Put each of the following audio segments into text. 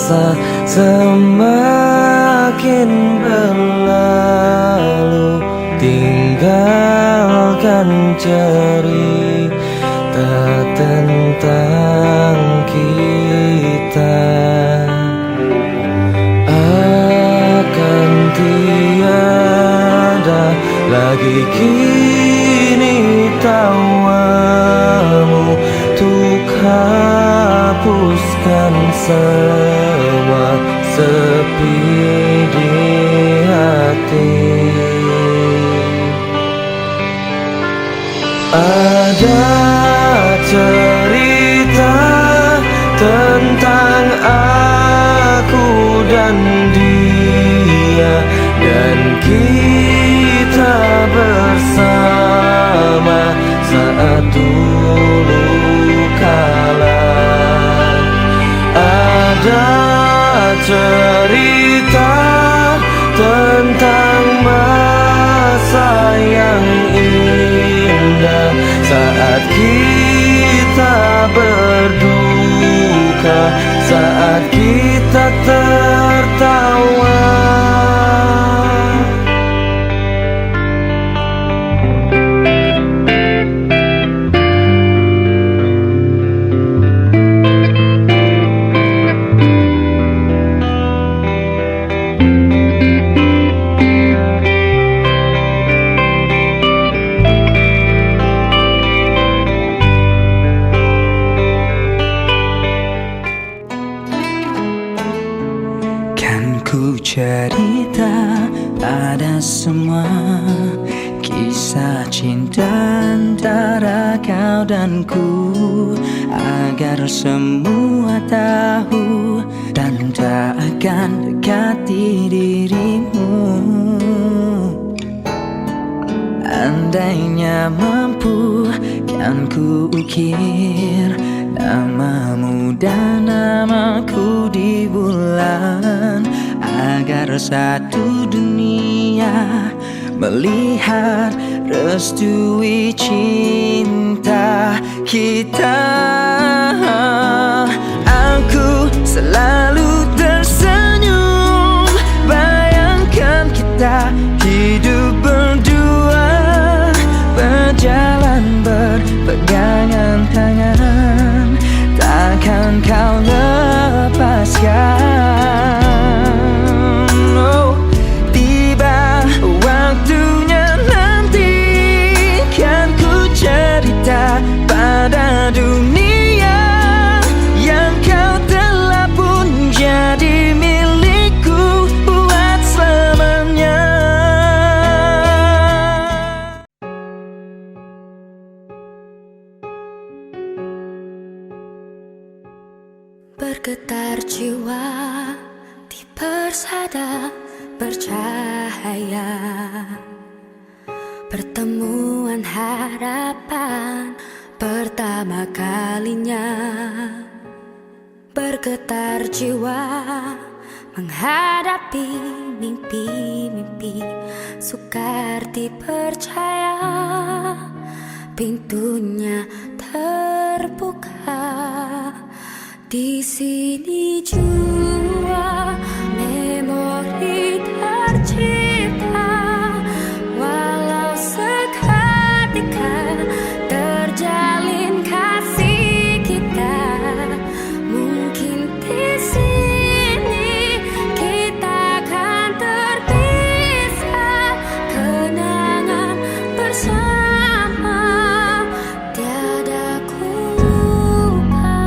masa semakin berlalu, tinggalkan cerita tentang kita. Akan tiada lagi kini tawamu untuk hapuskan semua sepi di hati. Ada cerita tentang aku dan dia, dan kita bersama saat dulu kala. Ada cerita tentang masa yang indah saat kita berduka, saat kita tertawa. Ku cerita pada semua kisah cinta antara kau dan ku, agar semua tahu dan tak akan dekati dirimu. Andainya mampu kan ku ukir namamu dan namaku di bulan, agar satu dunia melihat restui cinta kita. Aku selalu tersenyum bayangkan kita hidup berdua, berjalan berpegangan tangan, takkan kau lepaskan. Pada dunia yang kau telah pun jadi milikku buat selamanya. Bergetar jiwa di persada bercahaya, pertemuan harapan pertama kalinya. Bergetar jiwa menghadapi mimpi-mimpi, sukar dipercaya pintunya terbuka. Di sini jua memori tercipta, walau seketika terjalin kasih kita. Mungkin di sini kita akan terpisah, kenangan bersama tiada ku lupa.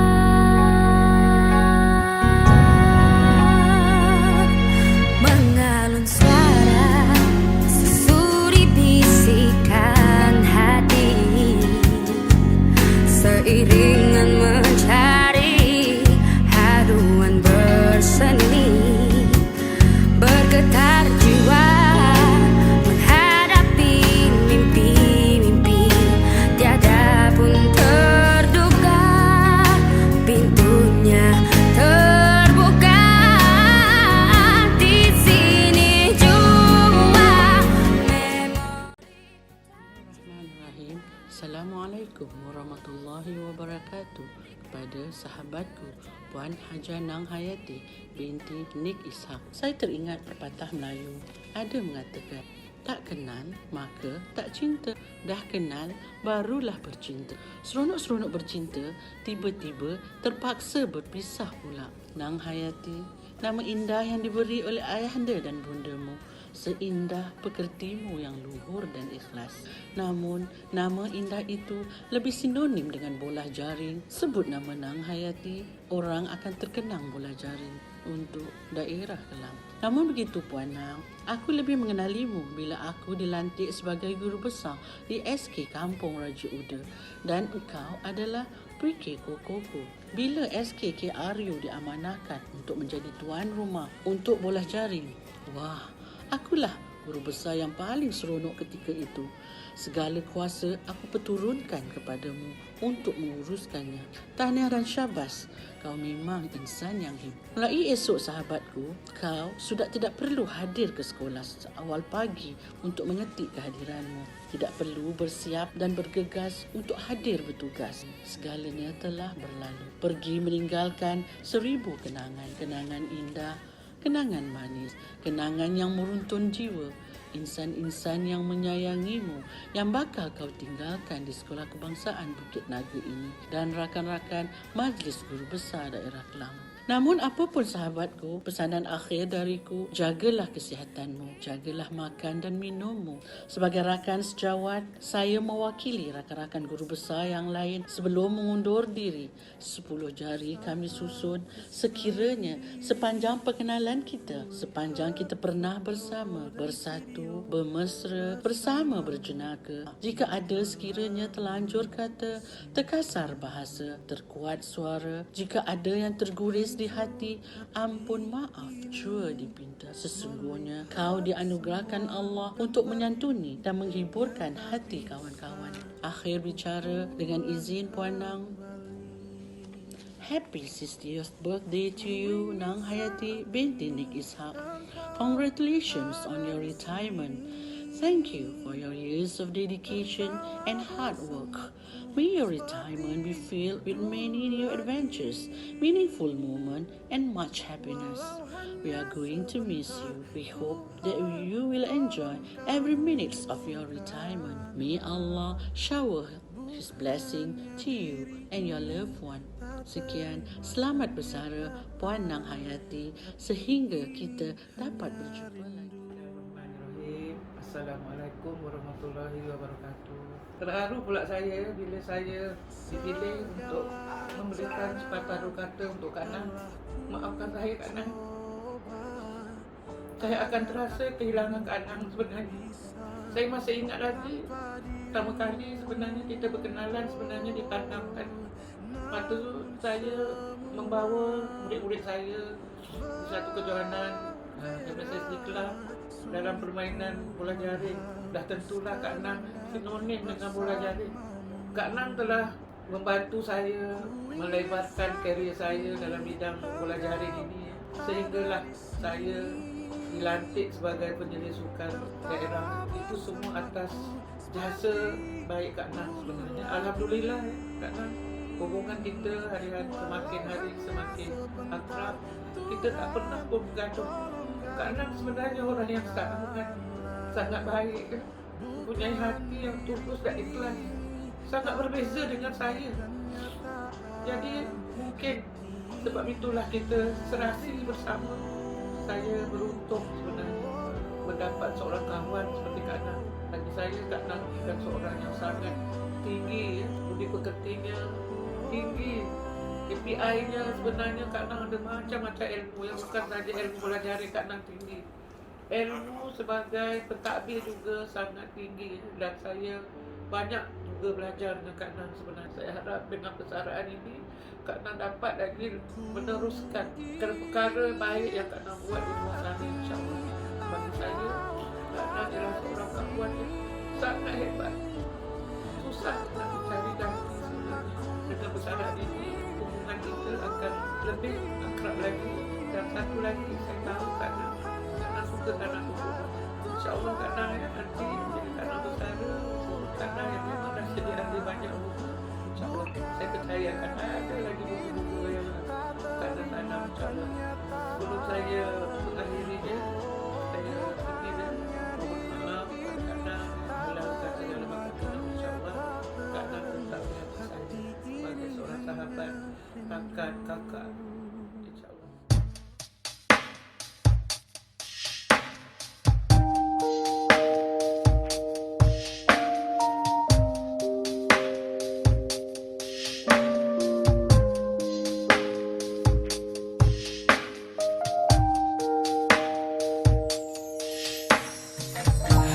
kepada sahabatku Puan Hajah Nang Hayati binti Nik Ishak. Saya teringat pepatah Melayu ada mengatakan, tak kenal maka tak cinta, dah kenal barulah bercinta. Seronok-seronok bercinta, tiba-tiba terpaksa berpisah pula. Nang Hayati, nama indah yang diberi oleh ayahanda dan bundamu, seindah pekertimu yang luhur dan ikhlas. Namun, nama indah itu lebih sinonim dengan bola jaring. Sebut nama Nang Hayati, orang akan terkenang bola jaring untuk daerah Kelang. Namun begitu Puan Nang, aku lebih mengenalimu bila aku dilantik sebagai guru besar di SK Kampung Raja Uda dan engkau adalah PK Kokoko. Bila SK KRU diamanahkan untuk menjadi tuan rumah untuk bola jaring, wah, akulah guru besar yang paling seronok ketika itu. Segala kuasa aku perturunkan kepadamu untuk menguruskannya. Tahniah dan syabas, kau memang insan yang hebat. Mulai esok sahabatku, kau sudah tidak perlu hadir ke sekolah awal pagi untuk mengetik kehadiranmu. Tidak perlu bersiap dan bergegas untuk hadir bertugas. Segalanya telah berlalu. Pergi meninggalkan 1000 kenangan. Kenangan indah, kenangan manis, kenangan yang meruntun jiwa. Insan-insan yang menyayangimu yang bakal kau tinggalkan di Sekolah Kebangsaan Bukit Naga ini dan rakan-rakan Majlis Guru Besar Daerah Kelang. Namun apapun sahabatku, pesanan akhir dariku, jagalah kesihatanmu, jagalah makan dan minummu. Sebagai rakan sejawat, saya mewakili rakan-rakan guru besar yang lain sebelum mengundur diri. 10 jari kami susun sekiranya sepanjang perkenalan kita, sepanjang kita pernah bersama, bersatu, bermesra, bersama berjenaka. Jika ada sekiranya terlanjur kata, terkasar bahasa, terkuat suara, jika ada yang terguris di hati, ampun maaf jua dipinta. Sesungguhnya kau dianugerahkan Allah untuk menyantuni dan menghiburkan hati kawan-kawan. Akhir bicara dengan izin Puan Nang. Happy 60th birthday to you, Nang Hayati binti Nik Ishak. Congratulations on your retirement. Thank you for your years of dedication and hard work. May your retirement be filled with many new adventures, meaningful moments, and much happiness. We are going to miss you. We hope that you will enjoy every minute of your retirement. May Allah shower His blessing to you and your loved one. Sekian, selamat bersara Puan Nang Hayati sehingga kita dapat berjumpa lagi. Assalamualaikum warahmatullahi wabarakatuh. Terharu pula saya bila saya dipilih untuk memberikan sepatah dua kata untuk Kak Nang. Maafkan saya Kak Nang. Saya akan terasa kehilangan Kak Nang sebenarnya. Saya masih ingat lagi pertama kali sebenarnya kita berkenalan sebenarnya di Tanam kan. Waktu tu saya membawa murid-murid saya di satu kejohanan MSS di Kelang dalam permainan bola jaring. Dah tentulah Kak Nang sinonim dengan bola jaring. Kak Nang telah membantu saya melebarkan karier saya dalam bidang bola jaring ini, sehinggalah saya dilantik sebagai penyelia sukan daerah. Itu semua atas jasa baik Kak Nang sebenarnya. Alhamdulillah Kak Nang, hubungan kita hari-hari semakin hari semakin akrab. Kita tak pernah pun bergaduh. Kak Nang sebenarnya orang yang sangat baik, mempunyai hati yang tulus dan ikhlas. Sangat berbeza dengan saya. Jadi mungkin sebab itulah kita serasi bersama. Saya beruntung sebenarnya mendapat seorang kawan seperti Kak Nang. Bagi saya Kak Nang bukan seorang yang sangat tinggi, budi pekertinya tinggi. KPI-nya sebenarnya Kak Nang ada macam-macam ilmu yang bukan saja ilmu bola jaring. Kak Nang tinggi ilmu sebagai pentadbir juga sangat tinggi, dan saya banyak juga belajar dengan Kak Nang sebenarnya. Saya harap dengan persaraan ini Kak Nang dapat lagi meneruskan perkara baik yang Kak Nang buat di luar sana, insyaAllah. Bagi saya Kak Nang adalah seorang kawan yang sangat hebat. Susah nak mencari ganti sebenarnya. Dengan persaraan ini hubungan kita akan lebih akrab lagi. Dan satu lagi saya tahu Kak Nang suka Kak Nang hubungan. InsyaAllah Kak Nang nanti menjadi Kak Nang bersara. Kak Nang yang memang dah sedia ada banyak hubungan. InsyaAllah saya percaya akan ada lagi buku-buku yang akan tanam InsyaAllah. Sebelum saya mengakhiri dia, saya ingin mohon maaf kepada Kak Nam yang melakukan segala macam dosa. InsyaAllah Kak Nam tetap di hati saya sebagai seorang sahabat, rakan, kakak. InsyaAllah.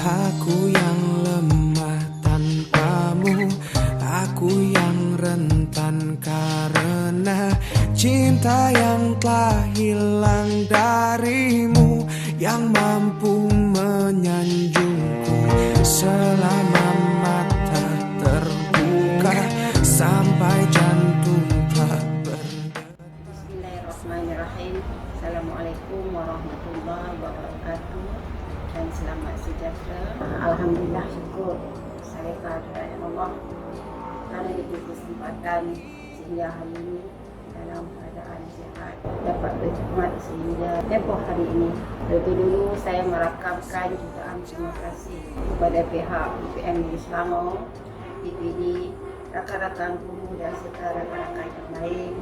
Aku yang lemah tanpamu, aku yang rentan karena cinta yang telah hilang darimu, yang mampu menyanjungku selama mata terbuka sampai jantung tak berdetak. Bismillahirrahmanirrahim. Assalamualaikum warahmatullahi wabarakatuh. Dan selamat sejahtera. Alhamdulillah, syukur saya kehadirat Allah kerana diberi kesempatan sehingga hari ini dalam keadaan sihat dapat berkhidmat sehingga tempoh hari ini. Lebih dulu saya merakamkan jutaan terima kasih kepada pihak UPM Negeri Selangor, DPD, rakan-rakan guru dan serta rakan-rakan yang lain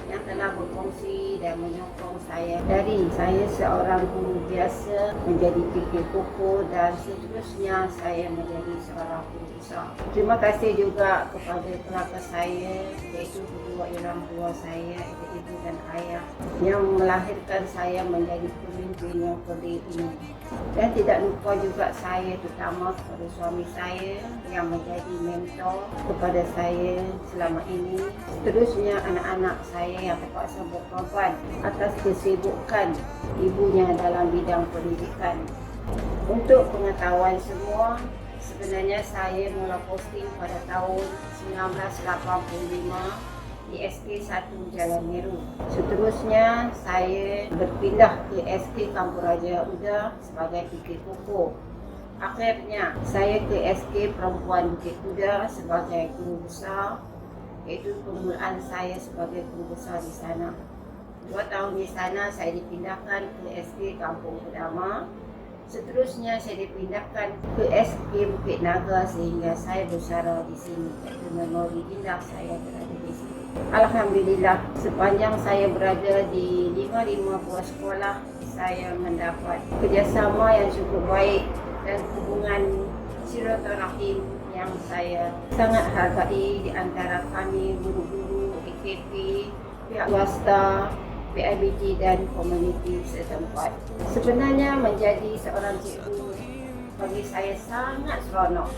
yang telah berkongsi dan menyokong saya dari saya seorang guru biasa menjadi fikir kukuh dan seterusnya saya menjadi seorang guru besar. Terima kasih juga kepada keluarga saya, iaitu kedua orang tua saya, ibu dan ayah yang melahirkan saya menjadi pemimpin yang kerdil ini. Dan tidak lupa juga saya, terutama kepada suami saya yang menjadi mentor kepada saya selama ini. Seterusnya anak-anak saya yang terpaksa berkorban atas kesibukan ibunya dalam bidang pendidikan. Untuk pengetahuan semua, sebenarnya saya mula posting pada tahun 1985 di SK1 Jalan Meru. Seterusnya saya berpindah ke SK Kampung Raja Uda sebagai fikir kukuh. Akhirnya saya ke SK Perempuan Bukit Kuda sebagai guru besar, iaitu permulaan saya sebagai guru besar di sana. 2 tahun di sana saya dipindahkan ke SK Kampung Kedama. Seterusnya saya dipindahkan ke SK Bukit Naga sehingga saya bersara di sini. Iaitu memori indah saya berada di sini. Alhamdulillah, sepanjang saya berada di 5 buah sekolah, saya mendapat kerjasama yang cukup baik dan hubungan silaturahim yang saya sangat hargai di antara kami guru-guru, AKP, pihak swasta, PIBG dan komuniti setempat. Sebenarnya menjadi seorang cikgu bagi saya sangat seronok.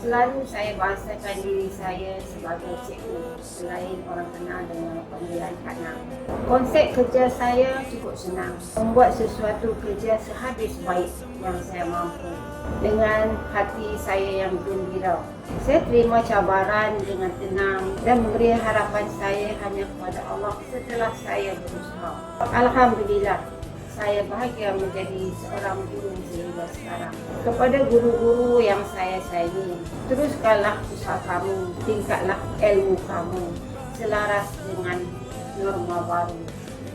Selalu saya bahasakan diri saya sebagai cikgu, selain orang kenal dengan panggilan Kak Nam. Konsep kerja saya cukup senang, membuat sesuatu kerja sehabis baik yang saya mampu dengan hati saya yang gembira. Saya terima cabaran dengan tenang dan memberi harapan saya hanya kepada Allah setelah saya berusaha. Alhamdulillah, saya bahagia menjadi seorang guru sehingga sekarang. Kepada guru-guru yang saya sayangi, teruskanlah usaha kamu, tingkatlah ilmu kamu selaras dengan norma baru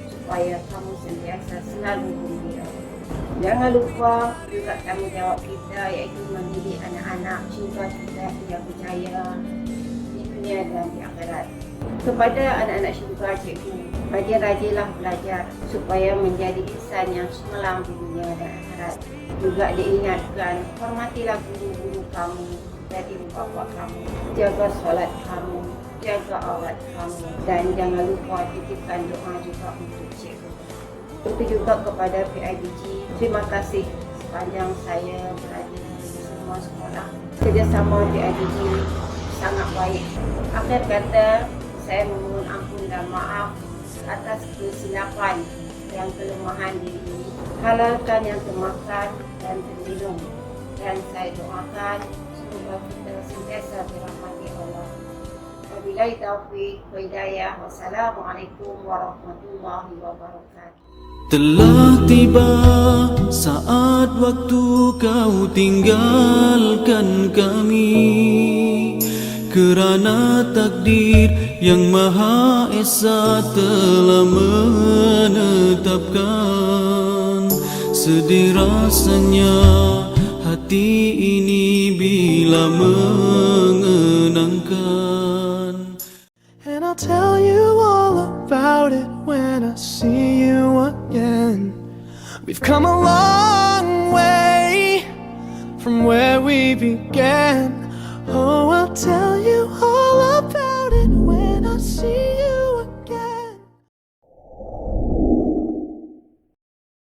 supaya kamu sentiasa selalu gembira. Jangan lupa juga tanggungjawab kita, iaitu mendidik anak-anak hingga kita yang berjaya di dunia dan di akhirat. Kepada anak-anak syurga cikgu, rajin-rajinlah belajar supaya menjadi insan yang cemerlang di dunia dan akhirat. Juga diingatkan, hormatilah guru-guru kamu dan ibu bapa kamu. Jaga solat kamu, jaga aurat kamu, dan jangan lupa titipkan doa juga untuk cikgu. Itu juga kepada PIBG, terima kasih sepanjang saya berada di semua sekolah. Kerjasama PIBG sangat baik. Akhir kata, saya memohon ampun dan maaf atas kesilapan yang kelemahan diri ini. Halalkan yang termakan dan terminum. Dan saya doakan semoga kita sentiasa dirahmati Allah. Wabillahi taufiq wa hidayah. Wassalamualaikum warahmatullahi wabarakatuh. Telah tiba saat waktu kau tinggalkan kami. kerana takdir yang Maha Esa telah menetapkan. Sedih rasanya hati ini bila mengenangkan. And I'll tell you all about it when I see you again. We've come a long way from where we began. Oh, I'll tell